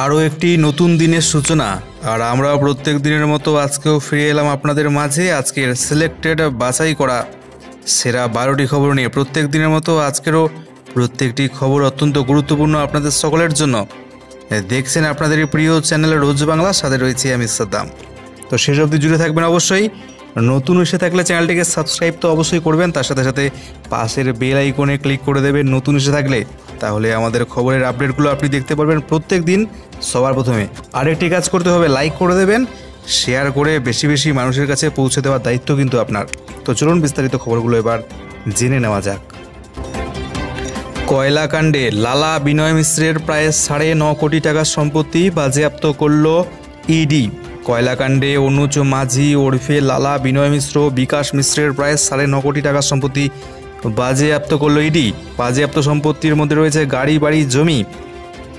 আরও একটি নতুন দিনের সূচনা। আর আমরা প্রত্যেক দিনের মতো আজকেও ফিরে এলাম আপনাদের মাঝে আজকের সিলেক্টেড বাছাই করা সেরা 12টি খবর নিয়ে। প্রত্যেক দিনের মতো আজকেরও প্রত্যেকটি খবর অত্যন্ত গুরুত্বপূর্ণ আপনাদের সকলের জন্য। দেখছেন আপনাদের প্রিয় চ্যানেল রোজ বাংলা, সাথে রয়েছি আমি সাদ্দাম। তো শেষ অবধি জুড়ে থাকবেন অবশ্যই। নতুন এসে থাকলে চ্যানেলটিকে সাবস্ক্রাইব তো অবশ্যই করবেন, তার সাথে সাথে পাশের বেল আইকনে ক্লিক করে দেবেন নতুন এসে থাকলে, তাহলে আমাদের খবরের আপডেটগুলো আপনি দেখতে পারবেন প্রত্যেক দিন সবার প্রথমে। আরেকটি কাজ করতে হবে, লাইক করে দেবেন, শেয়ার করে বেশি বেশি মানুষের কাছে পৌঁছে দেওয়ার দায়িত্ব কিন্তু আপনার। তো চলুন বিস্তারিত খবরগুলো এবার জেনে নেওয়া যাক। কয়লা কাণ্ডে লালা বিনয় মিশ্রের প্রায় 9.5 কোটি টাকার সম্পত্তি বাজেয়াপ্ত করল ইডি। কয়লাকাণ্ডে অনুজ মাঝি ওরফে লালা বিনয় মিশ্র বিকাশ মিশ্রের প্রায় 9.5 কোটি টাকার সম্পত্তি বাজেয়াপ্ত করল ইডি। বাজেয়াপ্ত সম্পত্তির মধ্যে রয়েছে গাড়ি, বাড়ি, জমি।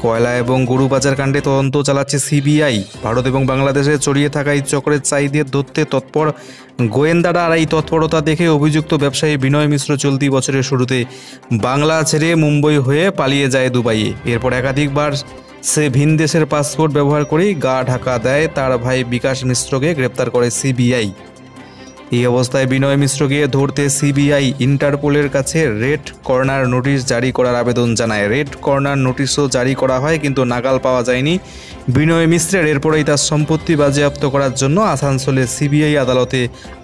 কয়লা এবং গরু পাচার কাণ্ডে তদন্ত চালাচ্ছে সিবিআই। ভারত এবং বাংলাদেশে ছড়িয়ে থাকা এই চক্রের চাইদের ধরতে তৎপর গোয়েন্দারা। আর এই তৎপরতা দেখে অভিযুক্ত ব্যবসায়ী বিনয় মিশ্র চলতি বছরের শুরুতে বাংলা ছেড়ে মুম্বই হয়ে পালিয়ে যায় দুবাইয়ে। এরপর একাধিকবার সে ভিন দেশের পাসপোর্ট ব্যবহার করেই গা ঢাকা দেয়। তার ভাই বিকাশ মিশ্রকে গ্রেপ্তার করে সিবিআই। এই অবস্থায় বিনয় মিশ্রকে ধরতে সিবিআই ইন্টারপোলের কাছে রেড কর্নার নোটিশ জারি করার আবেদন জানায়। রেড কর্নার নোটিশও জারি করা হয়, কিন্তু নাগাল পাওয়া যায়নি বিনয় মিশ্রের। এরপরেই তার সম্পত্তি বাজেয়াপ্ত করার জন্য আসানসোলে সিবিআই আদালতে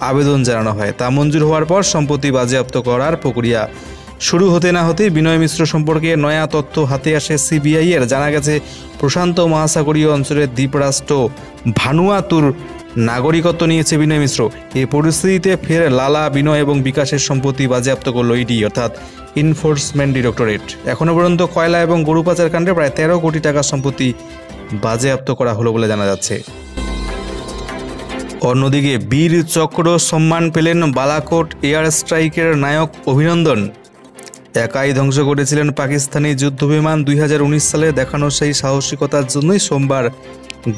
আবেদন জানানো হয়। তা মঞ্জুর হওয়ার পর সম্পত্তি বাজেয়াপ্ত করার প্রক্রিয়া শুরু হতে না হতেই বিনয় মিশ্র সম্পর্কে নয়া তথ্য হাতে আসে সিবিআই এর। জানা গেছে প্রশান্ত মহাসাগরীয় অঞ্চলের দ্বীপরাষ্ট্র ভানুয়াতুর নাগরিকত্ব নিয়েছে বিনয় মিশ্র। এই পরিস্থিতিতে ফের লালা, বিনয় এবং বিকাশের সম্পত্তি বাজেয়াপ্ত করল ইডি অর্থাৎ এনফোর্সমেন্ট ডিরেক্টরেট। এখনও পর্যন্ত কয়লা এবং গরু পাচার কাণ্ডে প্রায় 13 কোটি টাকার সম্পত্তি বাজেয়াপ্ত করা হলো বলে জানা যাচ্ছে। অন্যদিকে বীর চক্র সম্মান পেলেন বালাকোট এয়ার স্ট্রাইকের নায়ক অভিনন্দন। একাই ধ্বংস করেছিলেন পাকিস্তানি যুদ্ধবিমান 2019 সালে দেখানো সেই সাহসিকতার জন্যই সোমবার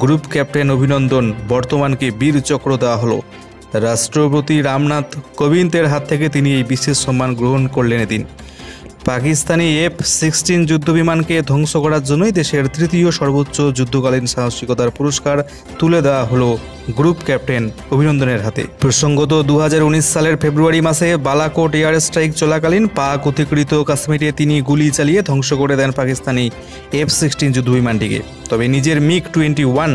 গ্রুপ ক্যাপ্টেন অভিনন্দন বর্তমানকে বীর চক্র দেওয়া হলো। রাষ্ট্রপতি রামনাথ কোবিন্দের হাত থেকে তিনি এই বিশেষ সম্মান গ্রহণ করলেন এদিন। পাকিস্তানি F-16 যুদ্ধবিমানকে ধ্বংস করার জন্যই দেশের 3য় সর্বোচ্চ যুদ্ধকালীন সাহসিকতার পুরস্কার তুলে দেওয়া হলো গ্রুপ ক্যাপ্টেন অভিনন্দনের হাতে। প্রসঙ্গত 2019 সালের ফেব্রুয়ারি মাসে বালাকোট এয়ার স্ট্রাইক চলাকালীন পাক অধিকৃত কাশ্মীরে তিনি গুলি চালিয়ে ধ্বংস করে দেন পাকিস্তানি F-16 যুদ্ধবিমানটিকে। তবে নিজের MiG-21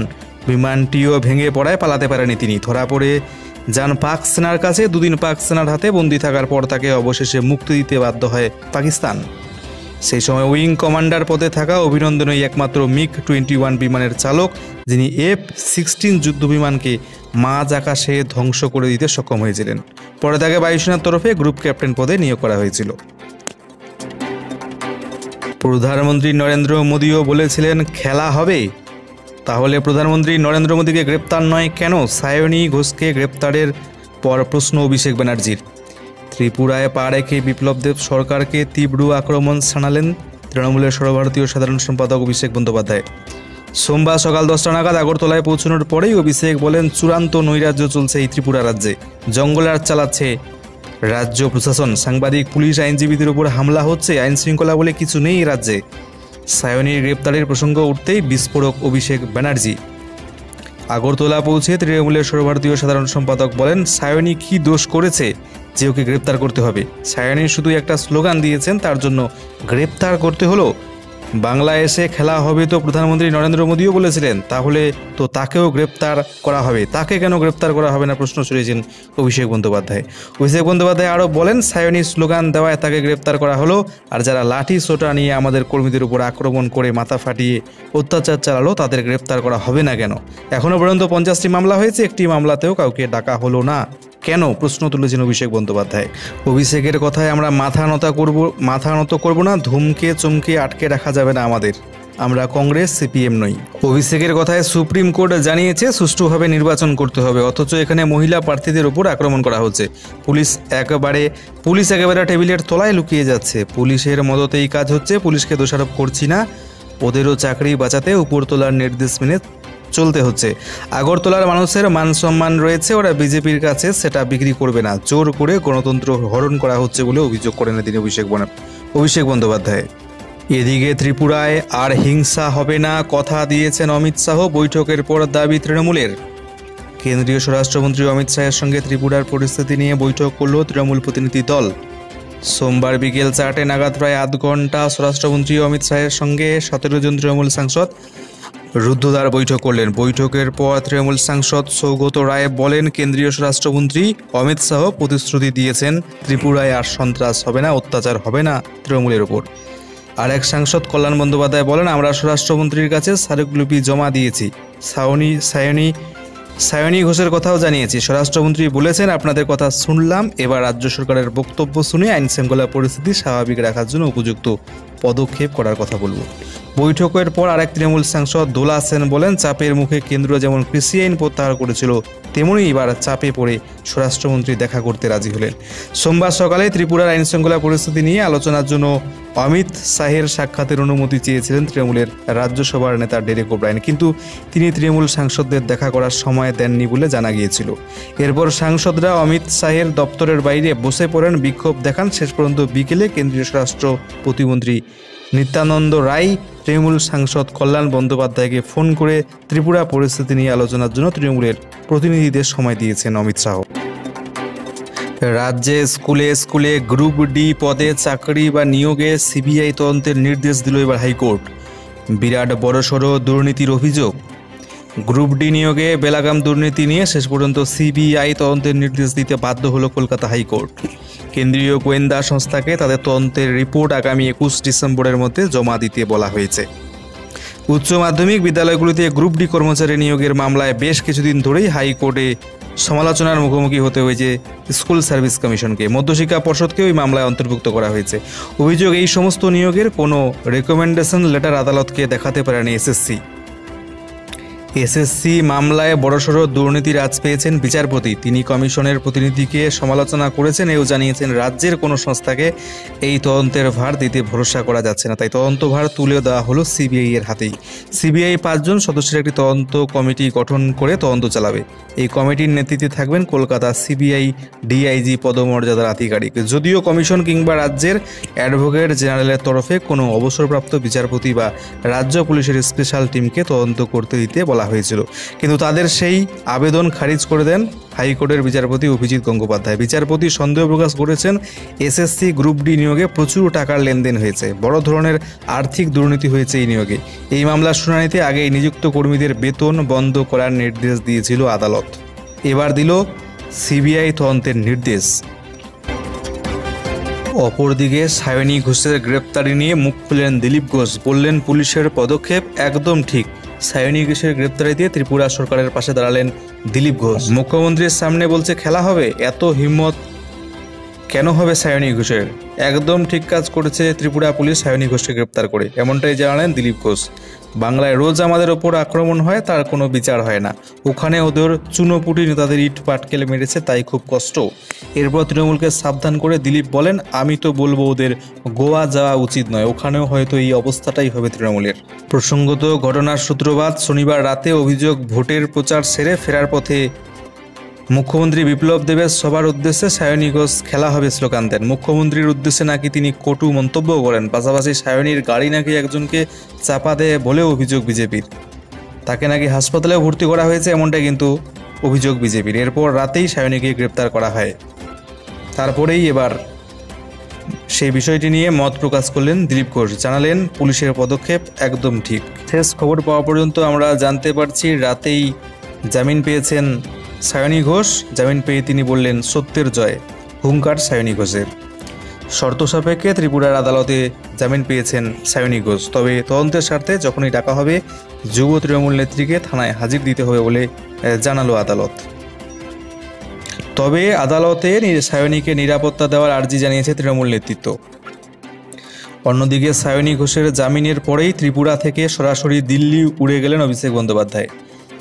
বিমানটিও ভেঙে পড়ায় পালাতে পারেনি তিনি। ধরা পড়ে যান পাক সেনার কাছে। 2 দিন পাক সেনার হাতে বন্দী থাকার পর তাকে অবশেষে মুক্তি দিতে বাধ্য হয় পাকিস্তান। সেই সময় উইং কমান্ডার পদে থাকা অভিনন্দনই একমাত্র MiG-21 বিমানের চালক, যিনি F-16 যুদ্ধবিমানকে মাঝ আকাশে ধ্বংস করে দিতে সক্ষম হয়েছিলেন। পরে তাকে বায়ুসেনার তরফে গ্রুপ ক্যাপ্টেন পদে নিয়োগ করা হয়েছিল। প্রধানমন্ত্রী নরেন্দ্র মোদীও বলেছিলেন খেলা হবে। তাহলে প্রধানমন্ত্রী নরেন্দ্র মোদীকে গ্রেপ্তার নয় কেন? সায়নী ঘোষকে গ্রেপ্তারের পর প্রশ্ন অভিষেক ব্যানার্জির। ত্রিপুরায় পা রেখে বিপ্লব দেব সরকারকে তীব্র আক্রমণ শানালেন তৃণমূলের সর্বভারতীয় সাধারণ সম্পাদক অভিষেক বন্দ্যোপাধ্যায়। সোমবার সকাল 10টা নাগাদ আগরতলায় পৌঁছানোর পরেই অভিষেক বলেন, চূড়ান্ত নৈরাজ্য চলছে এই ত্রিপুরা রাজ্যে। জঙ্গলরাজ চালাচ্ছে রাজ্য প্রশাসন, সাংবাদিক, পুলিশ, আইনজীবীদের উপর হামলা হচ্ছে। আইন শৃঙ্খলা বলে কিছু নেই রাজ্যে। সায়নীর গ্রেপ্তারের প্রসঙ্গ উঠতেই বিস্ফোরক অভিষেক ব্যানার্জি। আগরতলা পৌঁছে তৃণমূলের সর্বভারতীয় সাধারণ সম্পাদক বলেন, সায়নী কি দোষ করেছে যে ওকে গ্রেপ্তার করতে হবে? সায়নী শুধু একটা স্লোগান দিয়েছেন, তার জন্য গ্রেপ্তার করতে হলো? বাংলায় এসে খেলা হবে তো প্রধানমন্ত্রী নরেন্দ্র মোদীও বলেছিলেন, তাহলে তো তাকেও গ্রেপ্তার করা হবে। তাকে কেন গ্রেপ্তার করা হবে না প্রশ্ন ছড়িয়েছেন অভিষেক বন্দ্যোপাধ্যায়। অভিষেক বন্দ্যোপাধ্যায় আরও বলেন, সায়নী স্লোগান দেওয়ায় তাকে গ্রেপ্তার করা হলো, আর যারা লাঠি সোটা নিয়ে আমাদের কর্মীদের উপর আক্রমণ করে মাথা ফাটিয়ে অত্যাচার চালালো তাদের গ্রেপ্তার করা হবে না কেন? এখনও পর্যন্ত 50টি মামলা হয়েছে, একটি মামলাতেও কাউকে ডাকা হলো না কেন? প্রশ্ন তুলেছেন অভিষেক বন্দ্যোপাধ্যায়। অভিষেকের কথায় আমরা মাথা নত করব না। ধুমকে চমকে আটকে রাখা যাবে না আমাদের। আমরা কংগ্রেস, সিপিএম নই। অভিষেকের কথায় সুপ্রিম কোর্ট জানিয়েছে সুষ্ঠুভাবে নির্বাচন করতে হবে, অথচ এখানে মহিলা প্রার্থীদের উপর আক্রমণ করা হচ্ছে। পুলিশ একেবারে টেবিলের তলায় লুকিয়ে যাচ্ছে। পুলিশের মদতেই কাজ হচ্ছে। পুলিশকে দোষারোপ করছি না, ওদেরও চাকরি বাঁচাতে উপরতলার নির্দেশ মেনে চলতে হচ্ছে। আগরতলার মানুষের মান সম্মান রয়েছে, ওরা বিজেপির কাছে সেটা বিক্রি করবে না। জোর করে গণতন্ত্র হরণ করা হচ্ছে বলে অভিযোগ করেন তিনি অভিষেক বন্দ্যোপাধ্যায়। এদিকে ত্রিপুরায় আর হিংসা হবে না কথা দিয়েছেন অমিত শাহ। বৈঠকের পর দাবি তৃণমূলের। কেন্দ্রীয় স্বরাষ্ট্রমন্ত্রী অমিত শাহের সঙ্গে ত্রিপুরার পরিস্থিতি নিয়ে বৈঠক করল তৃণমূল প্রতিনিধি দল। সোমবার বিকেল 4টে নাগাদ প্রায় আধ ঘন্টা স্বরাষ্ট্রমন্ত্রী অমিত শাহের সঙ্গে 17 জন তৃণমূল সাংসদ রুদ্ধদ্বার বৈঠক করলেন। বৈঠকের পর তৃণমূল সাংসদ সৌগত রায় বলেন, কেন্দ্রীয় স্বরাষ্ট্রমন্ত্রী অমিত শাহ প্রতিশ্রুতি দিয়েছেন ত্রিপুরায় আর সন্ত্রাস হবে না, অত্যাচার হবে না তৃণমূলের ওপর। আর এক সাংসদ কল্যাণ বন্দ্যোপাধ্যায় বলেন, আমরা স্বরাষ্ট্রমন্ত্রীর কাছে স্মারকলিপি জমা দিয়েছি, সায়নী ঘোষের কথাও জানিয়েছি। স্বরাষ্ট্রমন্ত্রী বলেছেন, আপনাদের কথা শুনলাম, এবার রাজ্য সরকারের বক্তব্য শুনে আইন শৃঙ্খলা পরিস্থিতি স্বাভাবিক রাখার জন্য উপযুক্ত পদক্ষেপ করার কথা বলব। বৈঠকের পর আরেক তৃণমূল সাংসদ দোলা সেন বলেন, চাপের মুখে কেন্দ্র যেমন কৃষি আইন প্রত্যাহার করেছিল, তেমনই এবার চাপে পড়ে স্বরাষ্ট্রমন্ত্রী দেখা করতে রাজি হলেন। সোমবার সকালে ত্রিপুরার আইন শৃঙ্খলা পরিস্থিতি নিয়ে আলোচনার জন্য অমিত শাহের সাক্ষাতের অনুমতি চেয়েছিলেন তৃণমূলের রাজ্যসভার নেতা ডেরেক ওব্রায়েন, কিন্তু তিনি তৃণমূল সাংসদদের দেখা করার সময় দেননি বলে জানা গিয়েছিল। এরপর সাংসদরা অমিত শাহের দপ্তরের বাইরে বসে পড়েন, বিক্ষোভ দেখান। শেষ পর্যন্ত বিকেলে কেন্দ্রীয় স্বরাষ্ট্র প্রতিমন্ত্রী নিত্যানন্দ রায় তৃণমূল সাংসদ কল্যাণ বন্দ্যোপাধ্যায়কে ফোন করে ত্রিপুরা পরিস্থিতি নিয়ে আলোচনার জন্য তৃণমূলের প্রতিনিধিদের সময় দিয়েছেন অমিত শাহ। রাজ্যে স্কুলে স্কুলে গ্রুপ ডি পদে চাকরি বা নিয়োগে সিবিআই তদন্তের নির্দেশ দিল এবার হাইকোর্ট। বিরাট বড়সড় দুর্নীতির অভিযোগ। গ্রুপ ডি নিয়োগে বেলাগাম দুর্নীতি নিয়ে শেষ পর্যন্ত সিবিআই তদন্তের নির্দেশ দিতে বাধ্য হলো কলকাতা হাইকোর্ট। কেন্দ্রীয় গোয়েন্দা সংস্থাকে তাদের তদন্তের রিপোর্ট আগামী 21 ডিসেম্বরের মধ্যে জমা দিতে বলা হয়েছে। উচ্চ মাধ্যমিক বিদ্যালয়গুলিতে গ্রুপ ডি কর্মচারী নিয়োগের মামলায় বেশ কিছুদিন ধরেই হাইকোর্টে সমালোচনার মুখোমুখি হতে হয়েছে স্কুল সার্ভিস কমিশনকে। মধ্যশিক্ষা পর্ষদকেও এই মামলায় অন্তর্ভুক্ত করা হয়েছে। অভিযোগ, এই সমস্ত নিয়োগের কোনো রেকমেন্ডেশন লেটার আদালতকে দেখাতে পারেনি এসএসসি মামলায় বড়সড় দুর্নীতির আঁচ পেয়েছেন বিচারপতি। তিনি কমিশনের প্রতিনিধিকে সমালোচনা করেছেন, এও জানিয়েছেন রাজ্যের কোনো সংস্থাকে এই তদন্তের ভার দিতে ভরসা করা যাচ্ছে না, তাই তদন্তভার তুলে দেওয়া হলো সিবিআই এর হাতেই। সিবিআই 5 জন সদস্যের একটি তদন্ত কমিটি গঠন করে তদন্ত চালাবে। এই কমিটির নেতৃত্বে থাকবেন কলকাতা সিবিআই ডিআইজি পদমর্যাদার আধিকারিক। যদিও কমিশন কিংবা রাজ্যের অ্যাডভোকেট জেনারেলের তরফে কোনো অবসরপ্রাপ্ত বিচারপতি বা রাজ্য পুলিশের স্পেশাল টিমকে তদন্ত করতে দিতে বলা হয়েছিল, কিন্তু তাদের সেই আবেদন খারিজ করে দেন হাইকোর্টের বিচারপতি অভিজিৎ গঙ্গোপাধ্যায়। বিচারপতি সন্দেহ প্রকাশ করেছেন, এসএসসি গ্রুপ ডি নিয়োগে প্রচুর টাকার লেনদেন হয়েছে, বড় ধরনের আর্থিক দুর্নীতি হয়েছে এই নিয়োগে। এই মামলার শুনানিতে আগেই নিযুক্ত কর্মীদের বেতন বন্ধ করার নির্দেশ দিয়েছিল আদালত। এবার দিল সিবিআই তদন্তের নির্দেশ। অপরদিকে সায়নী ঘোষের গ্রেপ্তারি নিয়ে মুখ খুললেন দিলীপ ঘোষ। বললেন, পুলিশের পদক্ষেপ একদম ঠিক। সায়নী ঘোষের গ্রেপ্তারিতে ত্রিপুরা সরকারের পাশে দাঁড়ালেন দিলীপ ঘোষ। মুখ্যমন্ত্রীর সামনে বলছে খেলা হবে, এত হিম্মত কেন হবে সায়নী ঘোষের? একদম ঠিক কাজ করেছে ত্রিপুরা পুলিশ সায়নী ঘোষকে গ্রেপ্তার করে, এমনটাই জানালেন দিলীপ ঘোষ। বাংলায় রোজ আমাদের ওপর আক্রমণ হয়, তার কোনো বিচার হয় না। ওখানে ওদের চুনোপুটি নেতাদের ইট পাটকেলে মেরেছে, তাই খুব কষ্ট। এরপর তৃণমূলকে সাবধান করে দিলীপ বলেন, আমি তো বলবো ওদের গোয়া যাওয়া উচিত নয়, ওখানেও হয়তো এই অবস্থাটাই হবে তৃণমূলের। প্রসঙ্গত, ঘটনার সূত্রপাত শনিবার রাতে। অভিযোগ, ভোটের প্রচার সেরে ফেরার পথে মুখ্যমন্ত্রী বিপ্লব দেবের সবার উদ্দেশ্যে সায়নী ঘোষ খেলা হবে স্লোগান দেন। মুখ্যমন্ত্রীর উদ্দেশ্যে নাকি তিনি কটু মন্তব্য করেন। পাশাপাশি সায়নীর গাড়ি নাকি একজনকে চাপা দেয় বলেও অভিযোগ বিজেপির। তাকে নাকি হাসপাতালেও ভর্তি করা হয়েছে, এমনটাই কিন্তু অভিযোগ বিজেপির। এরপর রাতেই সায়নীকে গ্রেপ্তার করা হয়। তারপরেই এবার সেই বিষয়টি নিয়ে মত প্রকাশ করলেন দিলীপ ঘোষ। জানালেন, পুলিশের পদক্ষেপ একদম ঠিক। শেষ খবর পাওয়া পর্যন্ত আমরা জানতে পারছি রাতেই জামিন পেয়েছেন সায়নী ঘোষ। জামিন পেয়ে তিনি বললেন, সত্যের জয়। হুঙ্কার সায়নী ঘোষের। শর্ত সাপেক্ষে ত্রিপুরার আদালতে জামিন পেয়েছেন সায়নী ঘোষ। তবে তদন্তের স্বার্থে যখনই ডাকা হবে যুব তৃণমূল নেত্রীকে থানায় হাজির দিতে হবে বলে জানালো আদালত। তবে আদালতে সায়নীকে নিরাপত্তা দেওয়ার আর্জি জানিয়েছে তৃণমূল নেতৃত্ব। অন্যদিকে সায়নী ঘোষের জামিনের পরেই ত্রিপুরা থেকে সরাসরি দিল্লি উড়ে গেলেন অভিষেক বন্দ্যোপাধ্যায়।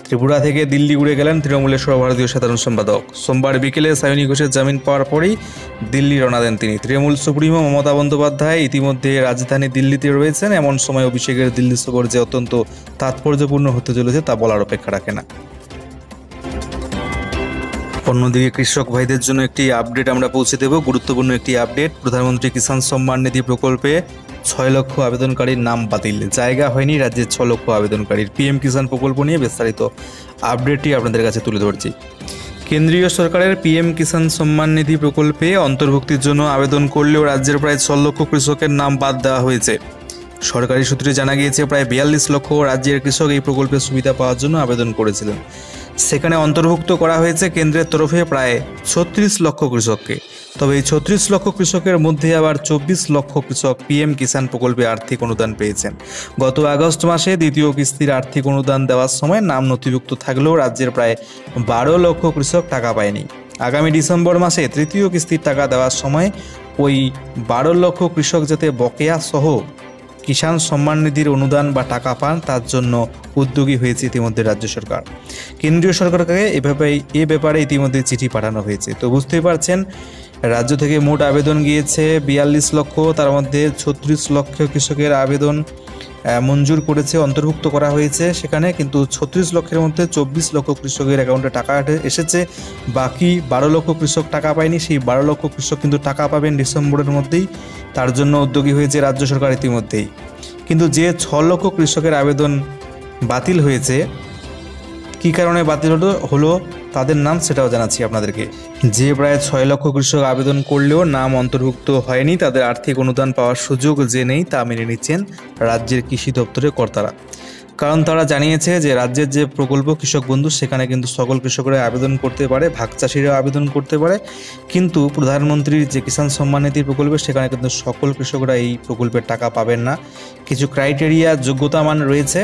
ত্রিপুরা থেকে দিল্লি উড়ে গেলেন তৃণমূলের সর্বভারতীয় সাধারণ সম্পাদক। সোমবার বিকেলে সায়নী ঘোষের জামিন পাওয়ার পরেই দিল্লি রওনা দেন তিনি। তৃণমূল সুপ্রিমো মমতা বন্দ্যোপাধ্যায় ইতিমধ্যে রাজধানী দিল্লিতে রয়েছেন। এমন সময় অভিষেকের দিল্লি সফর যে অত্যন্ত তাৎপর্যপূর্ণ হতে চলেছে তা বলার অপেক্ষা রাখে না। অন্যদিকে কৃষক ভাইদের জন্য একটি আপডেট আমরা পৌঁছে দেব, গুরুত্বপূর্ণ একটি আপডেট। প্রধানমন্ত্রী কিষাণ সম্মান নিধি প্রকল্পে 6 লক্ষ আবেদনকারীর নাম বাতিল, জায়গা হয়নি রাজ্যের 6 লক্ষ আবেদনকারীর। পিএম কিষাণ প্রকল্প নিয়ে বিস্তারিত আপডেটটি আপনাদের কাছে তুলে ধরছি। কেন্দ্রীয় সরকারের পিএম কিষাণ সম্মান নিধি প্রকল্পে অন্তর্ভুক্তির জন্য আবেদন করলেও রাজ্যের প্রায় 6 লক্ষ কৃষকের নাম বাদ দেওয়া হয়েছে। সরকারি সূত্রে জানা গিয়েছে প্রায় 42 লক্ষ রাজ্যের কৃষক এই প্রকল্পের সুবিধা পাওয়ার জন্য আবেদন করেছিলেন। সেখানে অন্তর্ভুক্ত করা হয়েছে কেন্দ্রের তরফে প্রায় 36 লক্ষ কৃষককে। তবে এই 36 লক্ষ কৃষকের মধ্যে আবার 24 লক্ষ কৃষক পিএম কিষাণ প্রকল্পে আর্থিক অনুদান পেয়েছেন। গত আগস্ট মাসে দ্বিতীয় কিস্তির আর্থিক অনুদান দেওয়ার সময় নাম নথিভুক্ত থাকলেও রাজ্যের প্রায় 12 লক্ষ কৃষক টাকা পায়নি। আগামী ডিসেম্বর মাসে তৃতীয় কিস্তির টাকা দেওয়ার সময় ওই 12 লক্ষ কৃষক যাতে বকেয়া সহ কিষাণ সম্মান নিধির অনুদান বা টাকা পান তার জন্য উদ্যোগী হয়েছে ইতিমধ্যে রাজ্য সরকার। কেন্দ্রীয় সরকারকে এ ব্যাপারে ইতিমধ্যে চিঠি পাঠানো হয়েছে। তো বুঝতেই পারছেন রাজ্য থেকে মোট আবেদন গিয়েছে 42 লক্ষ, তার মধ্যে 36 লক্ষ কৃষকের আবেদন মঞ্জুর করেছে, অন্তর্ভুক্ত করা হয়েছে সেখানে। কিন্তু 36 লক্ষের মধ্যে 24 লক্ষ কৃষকের অ্যাকাউন্টে টাকা এসেছে, বাকি 12 লক্ষ কৃষক টাকা পায়নি। সেই 12 লক্ষ কৃষক কিন্তু টাকা পাবেন ডিসেম্বরের মধ্যেই, তার জন্য উদ্যোগী হয়েছে রাজ্য সরকার ইতিমধ্যেই। কিন্তু যে 6 লক্ষ কৃষকের আবেদন বাতিল হয়েছে, কী কারণে বাতিল হলো তাদের নাম সেটাও জানাচ্ছি আপনাদেরকে। যে প্রায় 6 লক্ষ কৃষক আবেদন করলেও নাম অন্তর্ভুক্ত হয়নি, তাদের আর্থিক অনুদান পাওয়ার সুযোগ যে নেই তা মেনে নিচ্ছেন রাজ্যের কৃষি দপ্তরের কর্তারা। কারণ তারা জানিয়েছে যে রাজ্যের যে প্রকল্প কৃষক বন্ধু, সেখানে কিন্তু সকল কৃষকরা আবেদন করতে পারে, ভাগ চাষিরাও আবেদন করতে পারে। কিন্তু প্রধানমন্ত্রীর যে কিষাণ সম্মান নিধি প্রকল্প, সেখানে কিন্তু সকল কৃষকরা এই প্রকল্পের টাকা পাবেন না। কিছু ক্রাইটেরিয়া যোগ্যতা মান রয়েছে,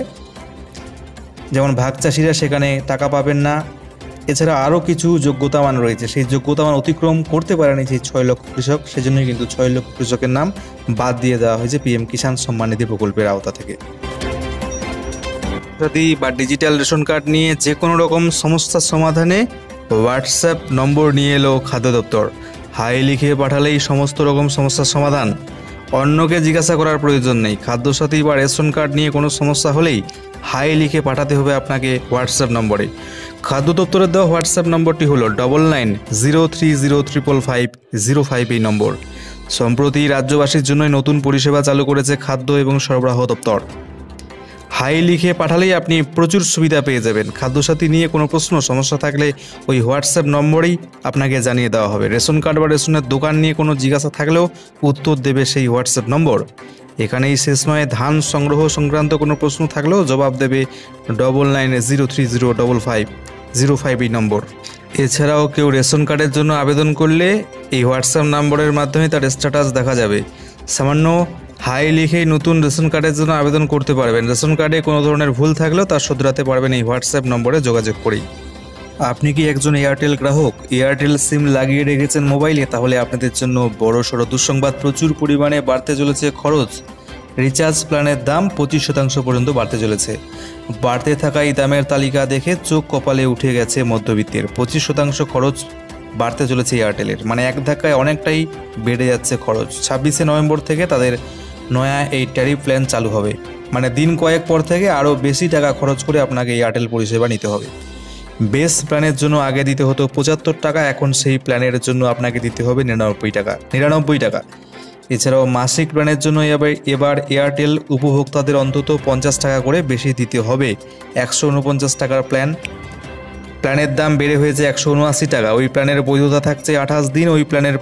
যেমন ভাগ চাষিরা সেখানে টাকা পাবেন না। এছাড়া আরও কিছু যোগ্যতা মান রয়েছে, সেই যোগ্যতা মান অতিক্রম করতে পারেনি সেই 6 লক্ষ কৃষক। সেজন্যই কিন্তু 6 লক্ষ কৃষকের নাম বাদ দিয়ে দেওয়া হয়েছে পিএম কিষাণ সম্মান নিধি প্রকল্পের আওতা থেকে। বা ডিজিটাল রেশন কার্ড নিয়ে যে কোনো রকম সমস্যার সমাধানে হোয়াটসঅ্যাপ নম্বর নিয়ে এলো খাদ্য দপ্তর। হাই লিখে পাঠালেই সমস্ত রকম সমস্যার সমাধান, অন্যকে জিজ্ঞাসা করার প্রয়োজন নেই। খাদ্যসাথী বা রেশন কার্ড নিয়ে কোনো সমস্যা হলেই হাই লিখে পাঠাতে হবে আপনাকে হোয়াটসঅ্যাপ নম্বরে। খাদ্য দপ্তরের দেওয়া হোয়াটসঅ্যাপ নম্বরটি হলো 9903055005 এই নম্বর। সম্প্রতি রাজ্যবাসীর জন্যই নতুন পরিষেবা চালু করেছে খাদ্য এবং সরবরাহ দপ্তর। হাই লিখে পাঠালেই আপনি প্রচুর সুবিধা পেয়ে যাবেন। খাদ্যসাথী নিয়ে কোনো প্রশ্ন সমস্যা থাকলে ওই হোয়াটসঅ্যাপ নম্বরেই আপনাকে জানিয়ে দেওয়া হবে। রেশন কার্ড বা রেশনের দোকান নিয়ে কোনো জিজ্ঞাসা থাকলেও উত্তর দেবে সেই হোয়াটসঅ্যাপ নম্বর। এখানেই শেষ নয়, ধান সংগ্রহ সংক্রান্ত কোনো প্রশ্ন থাকলেও জবাব দেবে 9903055005 এই নম্বর। এছাড়াও কেউ রেশন কার্ডের জন্য আবেদন করলে এই হোয়াটসঅ্যাপ নম্বরের মাধ্যমে তার স্ট্যাটাস দেখা যাবে। সামান্য হাই লিখেই নতুন রেশন কার্ডের জন্য আবেদন করতে পারবেন। রেশন কার্ডে কোনো ধরনের ভুল থাকলেও তা শুধরাতে পারবেন এই হোয়াটসঅ্যাপ নম্বরে যোগাযোগ করেই। আপনি কি একজন এয়ারটেল গ্রাহক? এয়ারটেল সিম লাগিয়ে রেখেছেন মোবাইলে? তাহলে আপনাদের জন্য বড়সড় দুঃসংবাদ, প্রচুর পরিমাণে বাড়তে চলেছে খরচ। রিচার্জ প্ল্যানের দাম 25% পর্যন্ত বাড়তে চলেছে। বাড়তে থাকা এই দামের তালিকা দেখে চোখ কপালে উঠে গেছে মধ্যবিত্তের। 25% খরচ বাড়তে চলেছে এয়ারটেলের, মানে এক ধাক্কায় অনেকটাই বেড়ে যাচ্ছে খরচ। 26শে নভেম্বর থেকে তাদের নয়া এই ট্যারিফ প্ল্যান চালু হবে, মানে দিন কয়েক পর থেকে আরও বেশি টাকা খরচ করে আপনাকে এয়ারটেল পরিষেবা নিতে হবে। বেস প্ল্যানের জন্য আগে দিতে হতো 75 টাকা, এখন সেই প্ল্যানের জন্য আপনাকে দিতে হবে 99 টাকা। এছাড়াও মাসিক প্ল্যানের জন্য এবার এয়ারটেল উপভোক্তাদের অন্তত 50 টাকা করে বেশি দিতে হবে। 149 টাকার প্ল্যানের দাম বেড়ে হয়েছে 179 টাকা। ওই প্ল্যানের বৈধতা থাকছে 28 দিন। ওই প্ল্যানের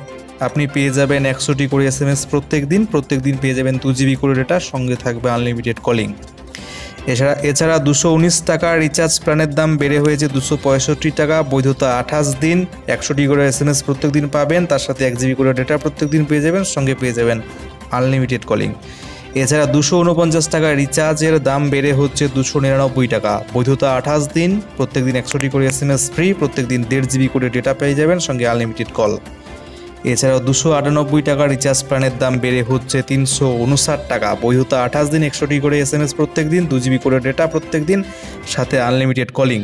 আপনি পেয়ে যাবেন 100টি করে SMS প্রত্যেক দিন পেয়ে যাবেন 2 GB করে ডেটা, সঙ্গে থাকবে আনলিমিটেড কলিং। এছাড়া 219 টাকার রিচার্জ প্ল্যানের দাম বেড়ে হয়েছে 265 টাকা। বৈধতা 28 দিন, 100টি করে SMS প্রত্যেক দিন পাবেন, তার সাথে 1 GB করে ডেটা প্রত্যেক দিন পেয়ে যাবেন, সঙ্গে পেয়ে যাবেন আনলিমিটেড কলিং। এছাড়া 249 টাকা রিচার্জের দাম বেড়ে হচ্ছে 299 টাকা। বৈধতা 28 দিন, প্রত্যেক দিন 100টি করে SMS ফ্রি, প্রত্যেক দিন 1.5 GB করে ডেটা পেয়ে যাবেন, সঙ্গে আনলিমিটেড কল। এছাড়াও 298 টাকা রিচার্জ প্ল্যানের দাম বেড়ে হচ্ছে 359 টাকা। বৈধতা 28 দিন, 100টি করে SMS প্রত্যেক দিন, 2 GB করে ডেটা প্রত্যেক দিন, সাথে আনলিমিটেড কলিং।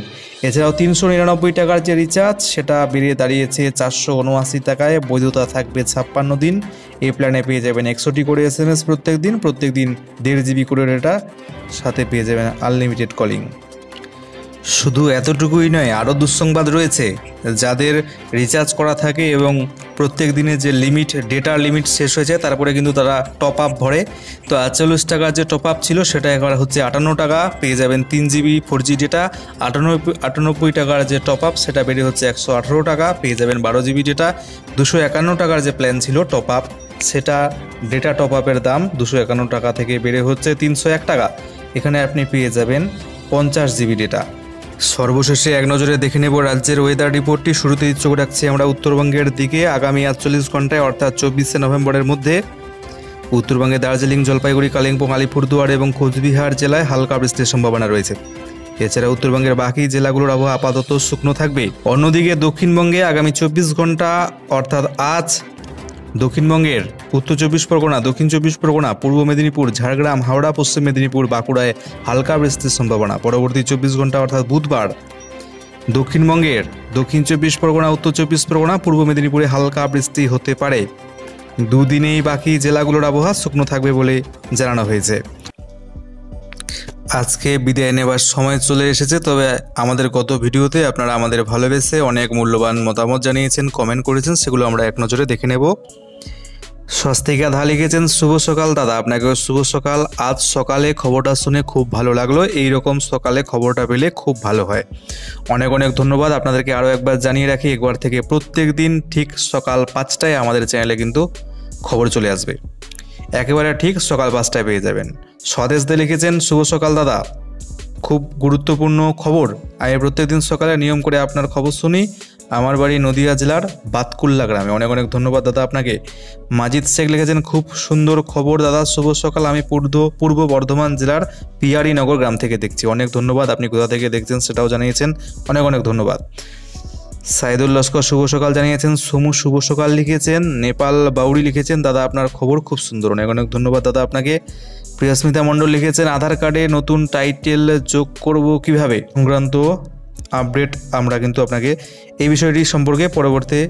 এছাড়াও 399 টাকার যে রিচার্জ, সেটা বেড়ে দাঁড়িয়েছে 479 টাকায়। বৈধতা থাকবে 56 দিন। এই প্ল্যানে পেয়ে যাবেন 100টি করে SMS প্রত্যেক দিন, 1.5 GB করে ডেটা, সাথে পেয়ে যাবেন আনলিমিটেড কলিং। শুধু এতটুকুই নয়, আরও দুঃসংবাদ রয়েছে। যাদের রিচার্জ করা থাকে এবং প্রত্যেক দিনের যে লিমিট, ডেটার লিমিট শেষ হয়ে যায়, তারপরে কিন্তু তারা টপ আপ ভরে। তো 48 টাকার যে টপ আপ ছিল সেটা এবার হচ্ছে 58 টাকা, পেয়ে যাবেন 3 জিবি 4G ডেটা। 98 টাকার যে টপ আপ সেটা বেড়ে হচ্ছে 118 টাকা, পেয়ে যাবেন 12 জিবি ডেটা। 251 টাকার যে প্ল্যান ছিল টপ আপ, সেটা ডেটা টপ আপের দাম 251 টাকা থেকে বেড়ে হচ্ছে 301 টাকা। এখানে আপনি পেয়ে যাবেন 50 জিবি ডেটা। সর্বশেষে এক নজরে দেখে নেব রাজ্যের ওয়েদার রিপোর্টটি। শুরুতেই চোখ রাখছি আমরা উত্তরবঙ্গের দিকে। আগামী 48 ঘন্টায় অর্থাৎ 24শে নভেম্বরের মধ্যে উত্তরবঙ্গে দার্জিলিং, জলপাইগুড়ি, কালিম্পং, আলিপুরদুয়ার এবং কোচবিহার জেলায় হালকা বৃষ্টির সম্ভাবনা রয়েছে। এছাড়া উত্তরবঙ্গের বাকি জেলাগুলোর আবহাওয়া আপাতত শুকনো থাকবে। অন্যদিকে দক্ষিণবঙ্গে আগামী 24 ঘন্টা অর্থাৎ আজ দক্ষিণবঙ্গের উত্তর 24 পরগনা, দক্ষিণ 24 পরগনা, পূর্ব মেদিনীপুর, ঝাড়গ্রাম, হাওড়া, পশ্চিম মেদিনীপুর, বাঁকুড়ায় হালকা বৃষ্টির সম্ভাবনা। পরবর্তী 24 ঘন্টা অর্থাৎ বুধবার দক্ষিণবঙ্গের দক্ষিণ 24 পরগনা, উত্তর 24 পরগনা, পূর্ব মেদিনীপুরে হালকা বৃষ্টি হতে পারে। দুদিনেই বাকি জেলাগুলোর আবহাওয়া শুকনো থাকবে বলে জানানো হয়েছে। আজকে বিদায় নেবার সময় চলে এসেছে, তবে আমাদের গত ভিডিওতে আপনারা আমাদের ভালোবেসে অনেক মূল্যবান মতামত জানিয়েছেন, কমেন্ট করেছেন, সেগুলো আমরা এক নজরে দেখে নেব। স্বস্তিকা ধা লিখেছেন, শুভ সকাল দাদা, আপনাকে শুভ সকাল। আজ সকালে খবরটা শুনে খুব ভালো লাগলো, এইরকম সকালে খবরটা পেলে খুব ভালো হয়। অনেক অনেক ধন্যবাদ। আপনাদেরকে আরও একবার জানিয়ে রাখি, একবার থেকে প্রত্যেক দিন ঠিক সকাল 5টায় আমাদের চ্যানেলে কিন্তু খবর চলে আসবে। একেবারে ঠিক সকাল 5টায় পেয়ে যাবেন। স্বদেশ দে লিখেছেন, শুভ সকাল দাদা, খুব গুরুত্বপূর্ণ খবর। আমি প্রত্যেকদিন সকালে নিয়ম করে আপনার খবর শুনি। আমার বাড়ি নদিয়া জেলার বাতকুল্লা গ্রামে। অনেক অনেক ধন্যবাদ দাদা আপনাকে। মাজিদ শেখ লিখেছেন, খুব সুন্দর খবর দাদা, শুভ সকাল। আমি পূর্ব বর্ধমান জেলার পিয়ারি নগর গ্রাম থেকে দেখছি। অনেক ধন্যবাদ। আপনি কোথা থেকে দেখছেন সেটাও জানিয়েছেন, অনেক অনেক ধন্যবাদ। সাইদুল লস্কর শুভ সকাল জানিয়েছেন। সমু শুভ সকাল লিখেছেন। নেপাল বাউরি লিখেছেন, দাদা আপনার খবর খুব সুন্দর। অনেক অনেক ধন্যবাদ দাদা আপনাকে। প্রিয়স্মিতা মণ্ডল লিখেছেন, আধার কার্ডে নতুন টাইটেল যোগ করব কিভাবে সংক্রান্ত আপডেট আমরা কিন্তু আপনাকে এই বিষয়টি সম্পর্কে পরবর্তী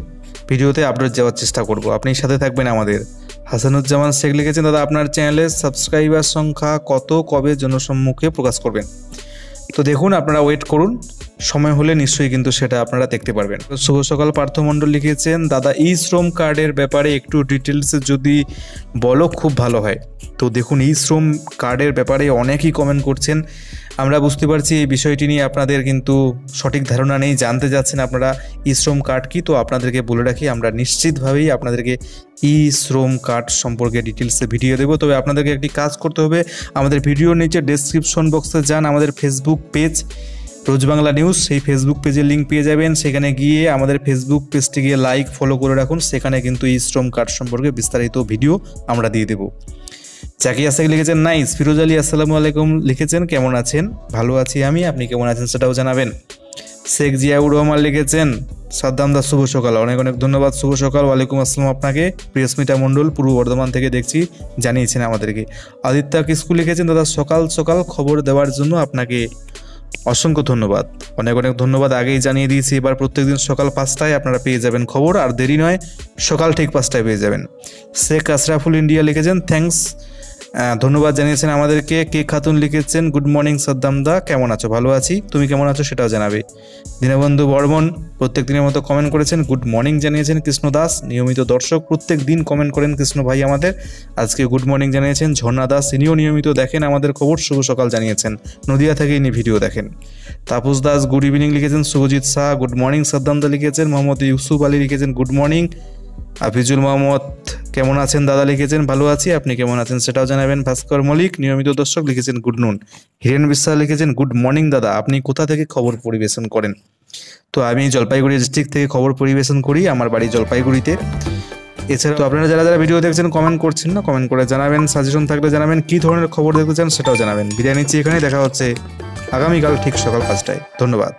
ভিডিওতে আপডেট দেওয়ার চেষ্টা করব। আপনি সাথে থাকবেন আমাদের। হাসানুজ্জামান শেখ লিখেছেন, দাদা আপনার চ্যানেলে সাবস্ক্রাইবার সংখ্যা কত, কবে জনসম্মুখে প্রকাশ করবেন? তো দেখুন, আপনারা ওয়েট করুন, সময় হলে নিশ্চয়ই কিন্তু সেটা আপনারা দেখতে পারবেন। শুভ সকাল পার্থ মণ্ডল লিখেছেন, দাদা ই শ্রম কার্ডের ব্যাপারে একটু ডিটেলসে যদি বলো খুব ভালো হয়। তো দেখুন, ই শ্রম কার্ডের ব্যাপারে অনেকেই কমেন্ট করছেন। আমরা বুঝতে পারছি এই বিষয়টি নিয়ে আপনাদের কিন্তু সঠিক ধারণা নেই, জানতে যাচ্ছেন আপনারা ই শ্রম কার্ড কি। তো আপনাদেরকে বলে রাখি, আমরা নিশ্চিতভাবেই আপনাদেরকে ই শ্রম কার্ড সম্পর্কে ডিটেলসে ভিডিও দেবো। তবে আপনাদেরকে একটি কাজ করতে হবে, আমাদের ভিডিওর নিচে ডেসক্রিপশন বক্সে যান, আমাদের ফেসবুক পেজ রোজ বাংলা নিউজ, সেই ফেসবুক পেজের লিঙ্ক পেয়ে যাবেন। সেখানে গিয়ে আমাদের ফেসবুক পেজটিকে লাইক ফলো করে রাখুন। সেখানে কিন্তু ই শ্রম কার্ড সম্পর্কে বিস্তারিত ভিডিও আমরা দিয়ে দেবো। জাকিয়া শেখ লিখেছেন, নাইস। ফিরোজ আলী আসসালামু আলাইকুম লিখেছেন, কেমন আছেন? ভালো আছি আমি, আপনি কেমন আছেন সেটাও জানাবেন। শেখ জিয়াউর রহমান লিখেছেন, সাদ্দাম দাস শুভ সকাল। অনেক অনেক ধন্যবাদ, শুভ সকাল। ওয়ালাইকুম আসসালাম আপনাকে। প্রিয়স্মিতা মণ্ডল পূর্ব বর্ধমান থেকে দেখছি, জানিয়েছেন আমাদেরকে। আদিত্য কিস্কু লিখেছেন, দাদা সকাল সকাল খবর দেওয়ার জন্য আপনাকে অসংখ্য ধন্যবাদ। অনেক অনেক ধন্যবাদ, আগেই জানিয়ে দিয়েছি। এবার প্রত্যেকদিন সকাল 5টায় আপনারা পেয়ে যাবেন খবর, আর দেরি নয়, সকাল ঠিক 5টায় পেয়ে যাবেন। শেখ আশরাফুল ইন্ডিয়া লিখেছেন, থ্যাঙ্কস, ধন্যবাদ জানিয়েছেন আমাদেরকে। কে খাতুন লিখেছেন, গুড মর্নিং সাদ্দাম দা, কেমন আছো? ভালো আছি, তুমি কেমন আছো সেটাও জানাবে। দীনবন্ধু বর্মন প্রত্যেক দিনের মতো কমেন্ট করেছেন, গুড মর্নিং জানিয়েছেন। কৃষ্ণ দাস নিয়মিত দর্শক, প্রত্যেক দিন কমেন্ট করেন কৃষ্ণ ভাই আমাদের, আজকে গুড মর্নিং জানিয়েছেন। ঝর্ণা দাস, ইনিও নিয়মিত দেখেন আমাদের খবর, শুভ সকাল জানিয়েছেন, নদিয়া থেকে ইনি ভিডিও দেখেন। তাপস দাস গুড ইভিনিং লিখেছেন। শুভজিৎ শাহ গুড মর্নিং সাদ্দাম দা লিখেছেন। মোহাম্মদ ইউসুফ আলী লিখেছেন, গুড মর্নিং। হাফিজুল মোহাম্মদ কেমন আছেন দাদা লিখেছেন, ভালো আছি, আপনি কেমন আছেন সেটাও জানাবেন। ভাস্কর মল্লিক নিয়মিত দর্শক লিখেছেন, গুড নুন। হিরেন বিশ্বাস লিখেছেন, গুড মর্নিং দাদা, আপনি কোথা থেকে খবর পরিবেশন করেন? তো আমি জলপাইগুড়ি ডিস্ট্রিক্ট থেকে খবর পরিবেশন করি, আমার বাড়ি জলপাইগুড়িতে। এছাড়া তো আপনারা যারা যারা ভিডিও দেখছেন কমেন্ট করছেন না, কমেন্ট করে জানাবেন, সাজেশন থাকলে জানাবেন, কী ধরনের খবর দেখতে চান সেটাও জানাবেন। বিদায় নিচ্ছি, এখানে দেখা হচ্ছে আগামীকাল ঠিক সকাল 5টায়। ধন্যবাদ।